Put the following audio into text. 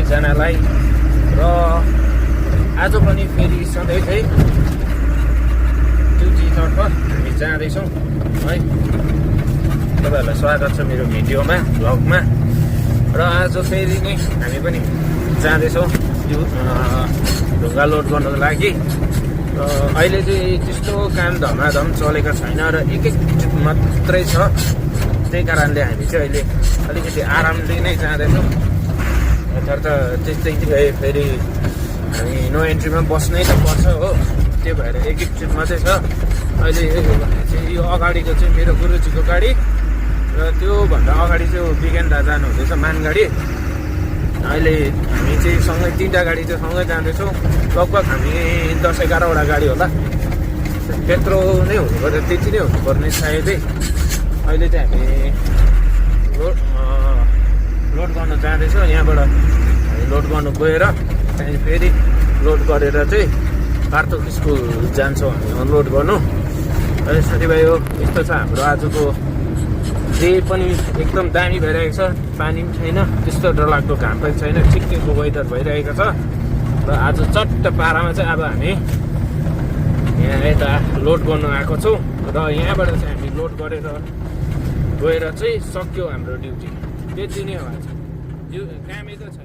सबैजनालाई। र आज पनि फेरि सधैँ चाहिँ ड्युटीतर्फ हामी जाँदैछौँ है। तपाईँहरूलाई स्वागत छ मेरो भिडियोमा, भ्लगमा। र आज फेरि नै हामी पनि जाँदैछौँ ढुङ्गा लोड गर्नको लागि। र अहिले चाहिँ त्यस्तो काम धमाधम चलेको छैन र एक मात्रै छ। त्यही कारणले हामी चाहिँ अहिले अलिकति आरामले नै जाँदैछौँ। अर्थात् त्यस्तै भए फेरि हामी नो एन्ट्रीमा बस्नै त पर्छ हो। त्यो भएर एक ट्रिप मात्रै छ अहिले। चाहिँ यो अगाडिको चाहिँ मेरो गुरुजीको गाडी र त्योभन्दा अगाडि चाहिँ विज्ञान दा जानुहुँदैछ मानगाडी। अहिले हामी चाहिँ सँगै 3टा गाडी चाहिँ सँगै जाँदैछौँ। लगभग हामी 10-11वटा गाडी होला। त्यत्रो नै हुनुपर्छ, त्यति नै हुनुपर्ने सायदै। अहिले चाहिँ हामी लोड गर्नु जाँदैछौँ। यहाँबाट हामी लोड गर्नु गएर त्यहाँदेखि फेरि लोड गरेर चाहिँ पार्थोक स्कुल जान्छौँ हामी अनलोड गर्नु। अहिले साथीभाइ हो यस्तो छ हाम्रो आजको डे पनि एकदम दामी भइरहेको छ। पानी पनि छैन, त्यस्तो डरलाग्दो घाम पनि छैन, ठिकैको वेदर भइरहेको छ। र आज चट्ट पारामा चाहिँ अब हामी यहाँ यता लोड गर्नु आएको छौँ। र यहाँबाट चाहिँ हामी लोड गरेर गएर चाहिँ सक्यो हाम्रो ड्युटी। त्यति नै हो आज, कामै त छैन।